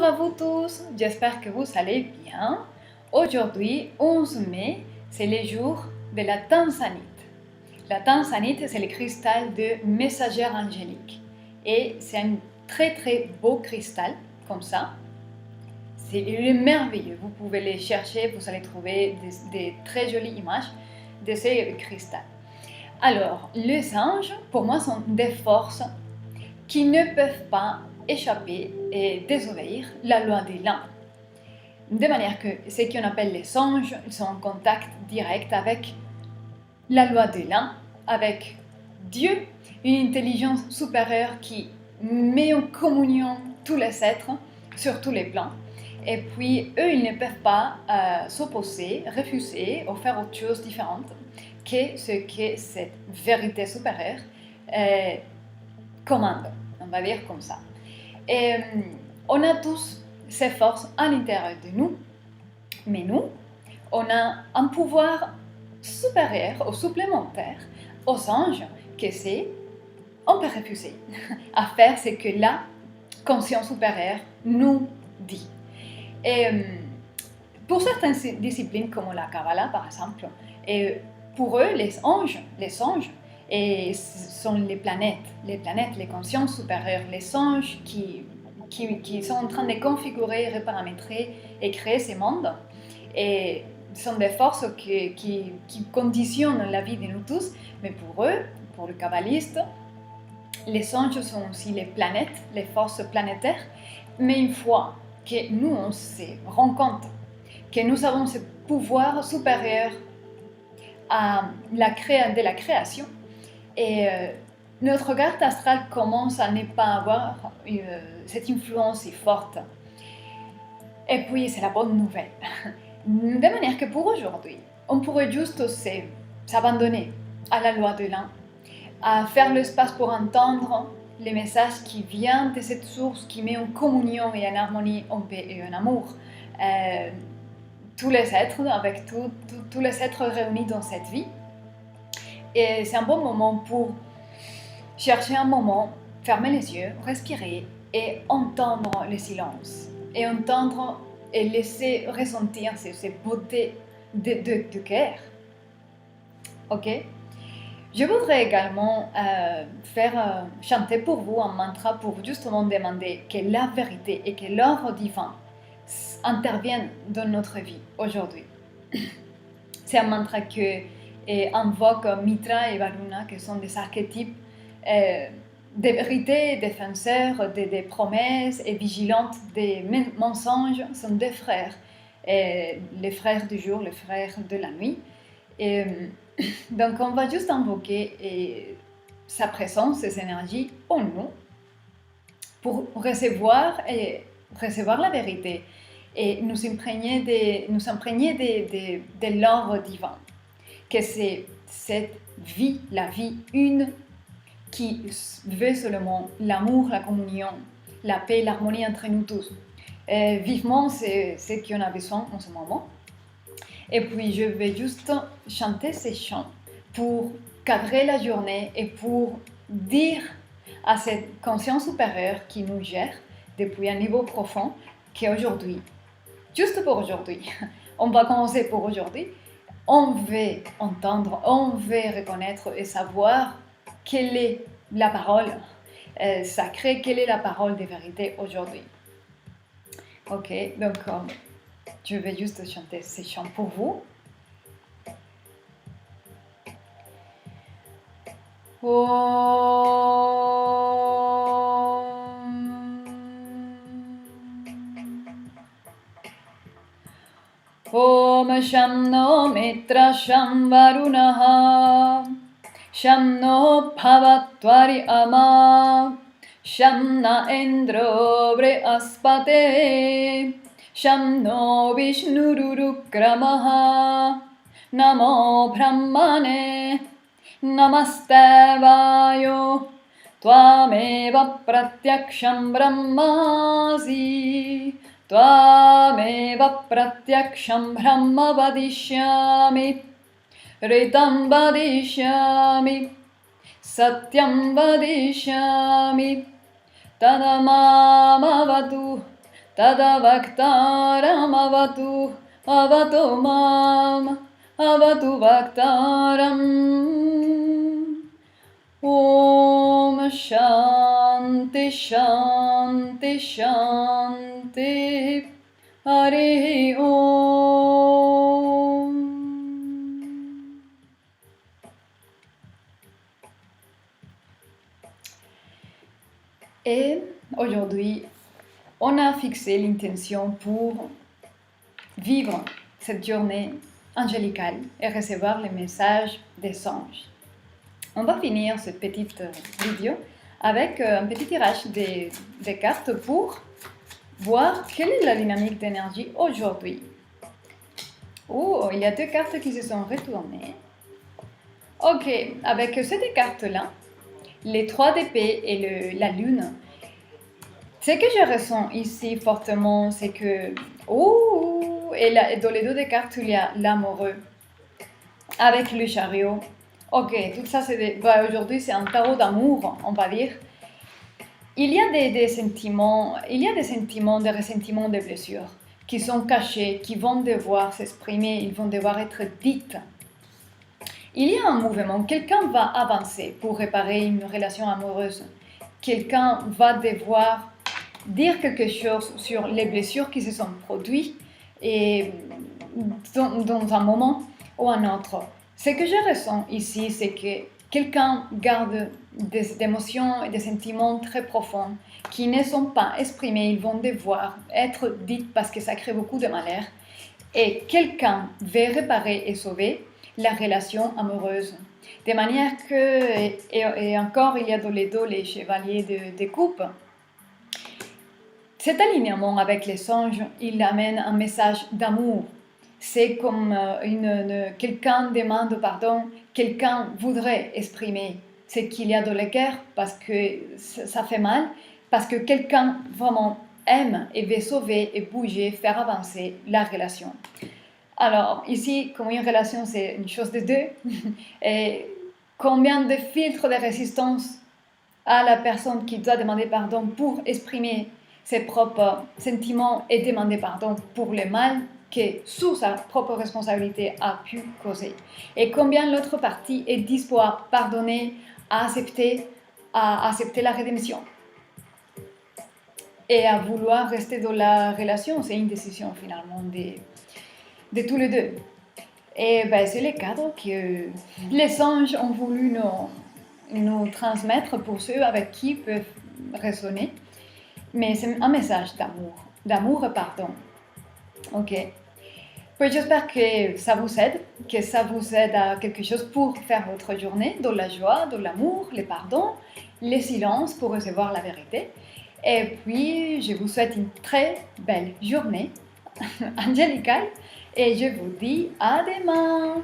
Bonjour à vous tous, j'espère que vous allez bien. Aujourd'hui, 11 mai, c'est le jour de la tanzanite. La tanzanite, c'est le cristal de messagère angélique. Et c'est un très très beau cristal, comme ça. C'est merveilleux, vous pouvez les chercher, vous allez trouver des très jolies images de ces cristals. Alors, les anges, pour moi, sont des forces qui ne peuvent pas échapper et désobéir la loi des lambes. De manière que ce qu'on appelle les anges, ils sont en contact direct avec la loi des lambes, avec Dieu, une intelligence supérieure qui met en communion tous les êtres sur tous les plans. Et puis, eux, ils ne peuvent pas s'opposer, refuser ou faire autre chose différente que ce que cette vérité supérieure commande, on va dire comme ça. Et on a tous ces forces à l'intérieur de nous, mais nous, on a un pouvoir supérieur ou supplémentaire aux anges que c'est, on peut refuser à faire ce que la conscience supérieure nous dit. Et pour certaines disciplines comme la Kabbalah par exemple, et pour eux les anges et sont les planètes, les consciences supérieures, les anges qui sont en train de configurer, reparamétrer et créer ces mondes. Et sont des forces qui conditionnent la vie de nous tous, mais pour eux, pour les kabbalistes, les anges sont aussi les planètes, les forces planétaires. Mais une fois que nous, on se rend compte que nous avons ce pouvoir supérieur à de la création, et notre carte astrale commence à ne pas avoir cette influence si forte. Et puis, c'est la bonne nouvelle. De manière que pour aujourd'hui, on pourrait juste s'abandonner à la loi de l'un, à faire l'espace pour entendre les messages qui viennent de cette source qui met en communion et en harmonie, en paix et en amour tous les êtres, avec tous les êtres réunis dans cette vie. Et c'est un bon moment pour chercher un moment, fermer les yeux, respirer et entendre le silence. Et entendre et laisser ressentir ces beautés de cœur. Ok? Je voudrais également faire chanter pour vous un mantra pour justement demander que la vérité et que l'ordre divin interviennent dans notre vie aujourd'hui. C'est un mantra que invoque Mitra et Varuna, qui sont des archétypes des vérités, défenseurs, des promesses et vigilantes des mensonges, sont des frères, les frères du jour, les frères de la nuit. Et, donc on va juste invoquer sa présence, ses énergies en nous pour recevoir la vérité et nous imprégner de l'ordre divin, que c'est cette vie, la vie une, qui veut seulement l'amour, la communion, la paix, l'harmonie entre nous tous. Vivement, c'est ce qu'on a besoin en ce moment. Et puis, je vais juste chanter ces chants pour cadrer la journée et pour dire à cette conscience supérieure qui nous gère depuis un niveau profond qu'aujourd'hui, juste pour aujourd'hui, on va commencer pour aujourd'hui, on veut entendre, on veut reconnaître et savoir quelle est la parole sacrée, quelle est la parole de vérité aujourd'hui. Ok, donc je vais juste chanter ces chants pour vous. Om Sham No Mitra Sham Varunaha Sham No Bhavatvari Ama Sham Na Endro Brihaspate Sham No Vishnurukramaha Namo Brahmane Namaste Vayo Tvameva Pratyaksham Brahmasi Tvameva Pratyaksham Brahma Vadishyami Ritam Vadishyami Satyam Vadishyami Tadamamavatu Tadavaktaram avatu, avatu mam, avatu vaktaram. Om Shanti Shanti Shanti Hari Om. Et aujourd'hui, on a fixé l'intention pour vivre cette journée angélicale et recevoir les messages des anges. On va finir cette petite vidéo avec un petit tirage des cartes pour voir quelle est la dynamique d'énergie aujourd'hui. Oh, il y a deux cartes qui se sont retournées. Ok, avec ces deux cartes-là, les 3 d'épée et la lune, ce que je ressens ici fortement, c'est que... Oh, et dans les 2 cartes, il y a l'amoureux avec le chariot. Ok, tout ça, aujourd'hui, c'est un tarot d'amour, on va dire. Il y a des sentiments, des ressentiments, des blessures qui sont cachés, qui vont devoir s'exprimer, ils vont devoir être dites. Il y a un mouvement, quelqu'un va avancer pour réparer une relation amoureuse. Quelqu'un va devoir dire quelque chose sur les blessures qui se sont produites et dans un moment ou un autre. Ce que je ressens ici, c'est que quelqu'un garde des émotions et des sentiments très profonds qui ne sont pas exprimés, ils vont devoir être dits parce que ça crée beaucoup de malheur. Et quelqu'un veut réparer et sauver la relation amoureuse. De manière que, et encore, il y a dans les 2 les chevaliers de coupe. Cet alignement avec les anges, il amène un message d'amour. C'est comme quelqu'un demande pardon, quelqu'un voudrait exprimer ce qu'il y a dans le cœur parce que ça fait mal, parce que quelqu'un vraiment aime et veut sauver et bouger, faire avancer la relation. Alors, ici, comme une relation, c'est une chose de 2. Et combien de filtres de résistance à la personne qui doit demander pardon pour exprimer ses propres sentiments et demander pardon pour le mal que, sous sa propre responsabilité, a pu causer. Et combien l'autre partie est disposée à pardonner, à accepter la rédemption. Et à vouloir rester dans la relation, c'est une décision finalement de tous les 2. Et ben, c'est le cadre que les anges ont voulu nous transmettre pour ceux avec qui peuvent résonner. Mais c'est un message d'amour et pardon. Ok. Puis j'espère que ça vous aide à quelque chose pour faire votre journée, dans la joie, dans l'amour, le pardon, le silence pour recevoir la vérité. Et puis, je vous souhaite une très belle journée angélicale et je vous dis à demain.